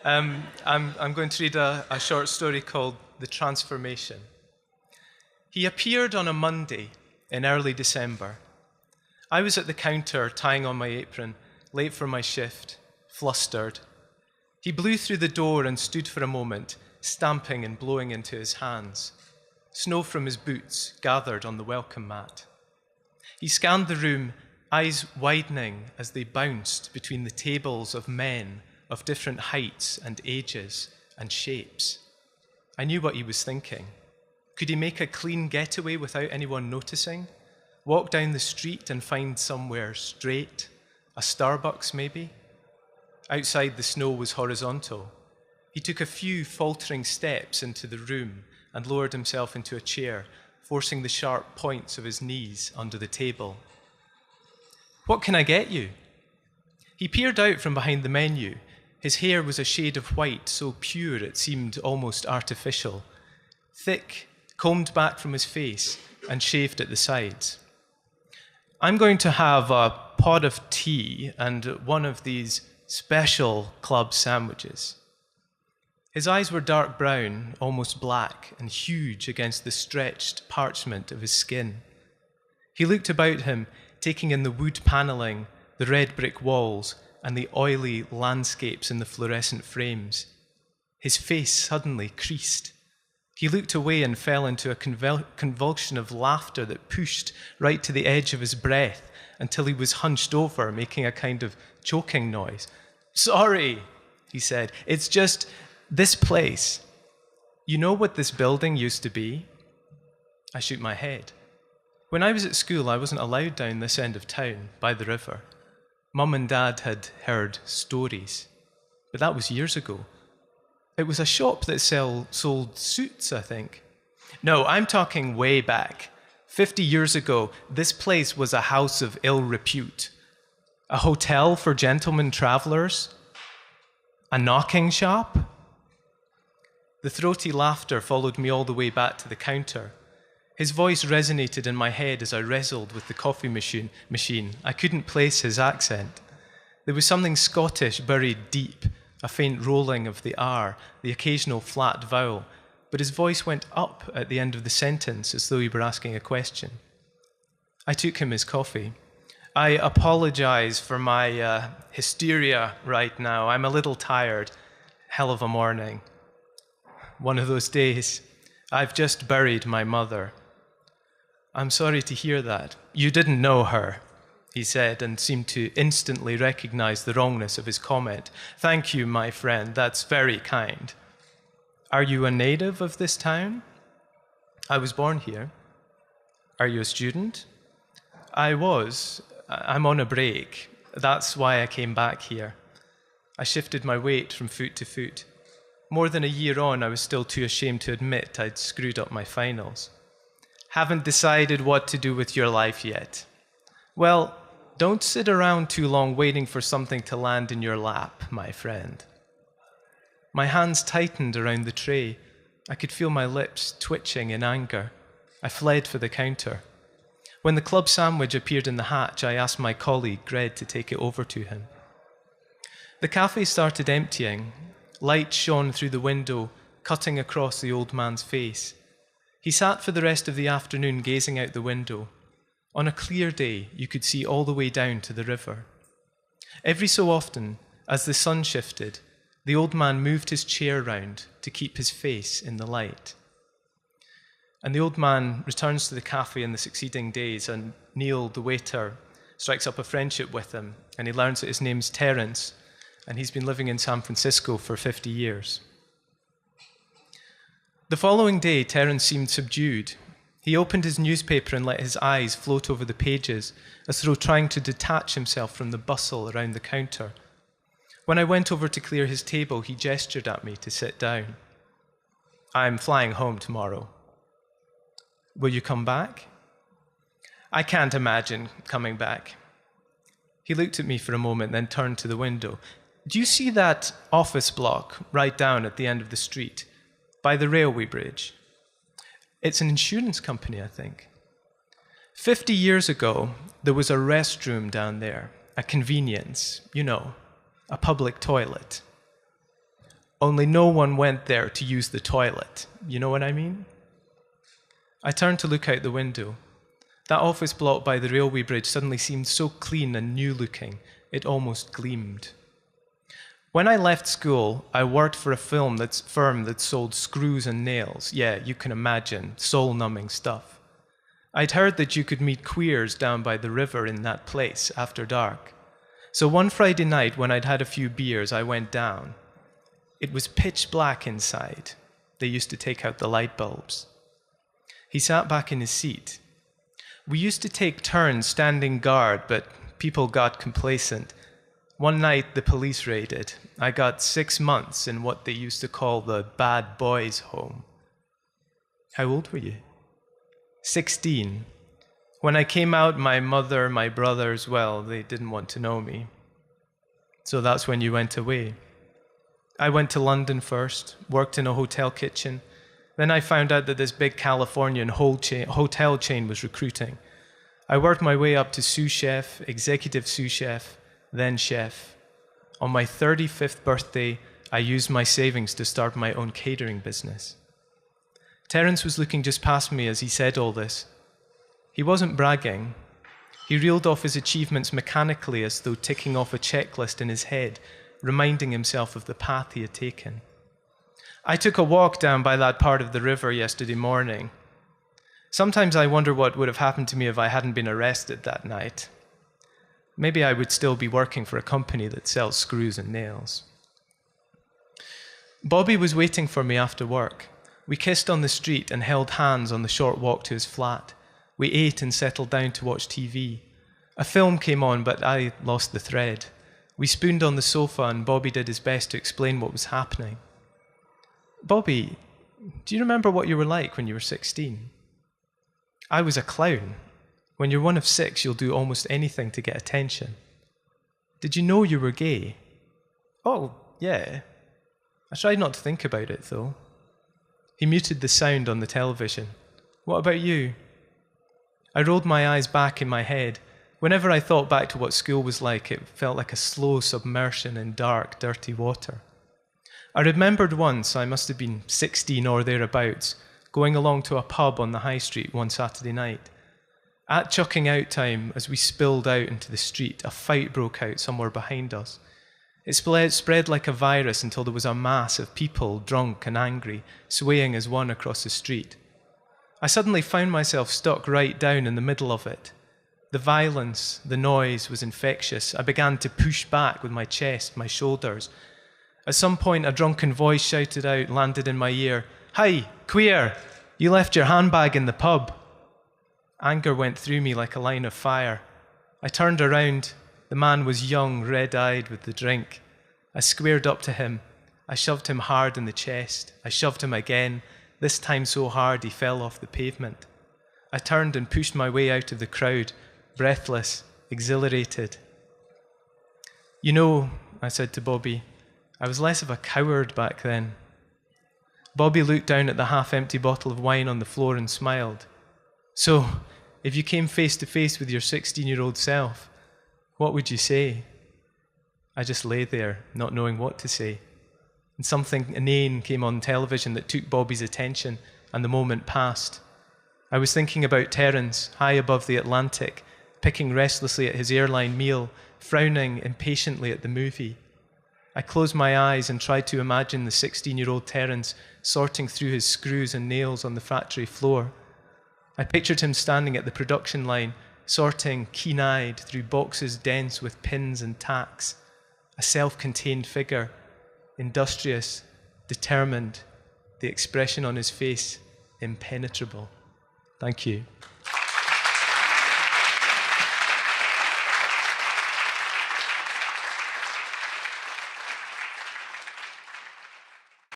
I'm going to read a short story called The Transformation. He appeared on a Monday in early December. I was at the counter tying on my apron, late for my shift, flustered. He blew through the door and stood for a moment, stamping and blowing into his hands. Snow from his boots gathered on the welcome mat. He scanned the room, eyes widening as they bounced between the tables of men of different heights and ages and shapes. I knew what he was thinking. Could he make a clean getaway without anyone noticing? Walk down the street and find somewhere straight? A Starbucks, maybe? Outside, the snow was horizontal. He took a few faltering steps into the room and lowered himself into a chair, forcing the sharp points of his knees under the table. "What can I get you?" He peered out from behind the menu. His hair was a shade of white, so pure it seemed almost artificial. Thick, combed back from his face, and shaved at the sides. "I'm going to have a pot of tea and one of these special club sandwiches." His eyes were dark brown, almost black, and huge against the stretched parchment of his skin. He looked about him, taking in the wood paneling, the red brick walls, and the oily landscapes in the fluorescent frames. His face suddenly creased. He looked away and fell into a convulsion of laughter that pushed right to the edge of his breath until he was hunched over, making a kind of choking noise. "Sorry," he said, "it's just this place. You know what this building used to be?" I shook my head. When I was at school, I wasn't allowed down this end of town, by the river. Mum and Dad had heard stories, but that was years ago. It was a shop that sold suits, I think. No, I'm talking way back. 50 years ago, this place was a house of ill repute. A hotel for gentlemen travelers? A knocking shop? The throaty laughter followed me all the way back to the counter. His voice resonated in my head as I wrestled with the coffee machine. I couldn't place his accent. There was something Scottish buried deep, a faint rolling of the R, the occasional flat vowel, but his voice went up at the end of the sentence as though he were asking a question. I took him his coffee. "I apologize for my hysteria right now. I'm a little tired. Hell of a morning. One of those days. I've just buried my mother." "I'm sorry to hear that. You didn't know her," he said, and seemed to instantly recognize the wrongness of his comment. "Thank you, my friend. That's very kind. Are you a native of this town?" "I was born here." "Are you a student?" "I was. I'm on a break. That's why I came back here." I shifted my weight from foot to foot. More than a year on, I was still too ashamed to admit I'd screwed up my finals. "Haven't decided what to do with your life yet." "Well, don't sit around too long waiting for something to land in your lap, my friend." My hands tightened around the tray. I could feel my lips twitching in anger. I fled for the counter. When the club sandwich appeared in the hatch, I asked my colleague, Greg, to take it over to him. The cafe started emptying. Light shone through the window, cutting across the old man's face. He sat for the rest of the afternoon gazing out the window. On a clear day, you could see all the way down to the river. Every so often, as the sun shifted, the old man moved his chair round to keep his face in the light. And the old man returns to the cafe in the succeeding days, and Neil, the waiter, strikes up a friendship with him, and he learns that his name's Terence, and he's been living in San Francisco for 50 years. The following day, Terence seemed subdued. He opened his newspaper and let his eyes float over the pages, as though trying to detach himself from the bustle around the counter. When I went over to clear his table, he gestured at me to sit down. "I'm flying home tomorrow." "Will you come back?" "I can't imagine coming back." He looked at me for a moment, then turned to the window. "Do you see that office block right down at the end of the street, by the railway bridge? It's an insurance company, I think. 50 years ago, there was a restroom down there, a convenience, you know, a public toilet. only no one went there to use the toilet. You know what I mean? I turned to look out the window. That office block by the railway bridge suddenly seemed so clean and new-looking, it almost gleamed. When I left school, I worked for a firm that sold screws and nails. Yeah, you can imagine, soul-numbing stuff. I'd heard that you could meet queers down by the river in that place after dark. So one Friday night, when I'd had a few beers, I went down. It was pitch black inside. They used to take out the light bulbs. He sat back in his seat. We used to take turns standing guard, but people got complacent. One night, the police raided. I got 6 months in what they used to call the bad boys' home. How old were you? 16. When I came out, my mother, my brothers, well, they didn't want to know me. So that's when you went away. I went to London first, worked in a hotel kitchen. Then I found out that this big Californian hotel chain was recruiting. I worked my way up to sous chef, executive sous chef, then chef. On my 35th birthday, I used my savings to start my own catering business. Terence was looking just past me as he said all this. He wasn't bragging. He reeled off his achievements mechanically as though ticking off a checklist in his head, reminding himself of the path he had taken. I took a walk down by that part of the river yesterday morning. Sometimes I wonder what would have happened to me if I hadn't been arrested that night. Maybe I would still be working for a company that sells screws and nails. Bobby was waiting for me after work. We kissed on the street and held hands on the short walk to his flat. We ate and settled down to watch TV. A film came on, but I lost the thread. We spooned on the sofa and Bobby did his best to explain what was happening. Bobby, do you remember what you were like when you were 16? I was a clown. When you're one of 6, you'll do almost anything to get attention. Did you know you were gay? Oh, yeah. I tried not to think about it, though. He muted the sound on the television. What about you? I rolled my eyes back in my head. Whenever I thought back to what school was like, it felt like a slow submersion in dark, dirty water. I remembered once, I must have been 16 or thereabouts, going along to a pub on the high street one Saturday night. At chucking out time, as we spilled out into the street, a fight broke out somewhere behind us. It spread like a virus until there was a mass of people, drunk and angry, swaying as one across the street. I suddenly found myself stuck right down in the middle of it. The violence, the noise was infectious. I began to push back with my chest, my shoulders. At some point, a drunken voice shouted out, landed in my ear, "Hi, queer, you left your handbag in the pub." Anger went through me like a line of fire. I turned around. The man was young, red-eyed with the drink. I squared up to him. I shoved him hard in the chest. I shoved him again, this time so hard he fell off the pavement. I turned and pushed my way out of the crowd, breathless, exhilarated. "You know," I said to Bobby, "I was less of a coward back then." Bobby looked down at the half-empty bottle of wine on the floor and smiled. "So, if you came face to face with your 16-year-old self, what would you say?" I just lay there, not knowing what to say. And something inane came on television that took Bobby's attention, and the moment passed. I was thinking about Terence, high above the Atlantic, picking restlessly at his airline meal, frowning impatiently at the movie. I closed my eyes and tried to imagine the 16-year-old Terence sorting through his screws and nails on the factory floor. I pictured him standing at the production line, sorting keen-eyed through boxes dense with pins and tacks. A self-contained figure, industrious, determined, the expression on his face impenetrable. Thank you.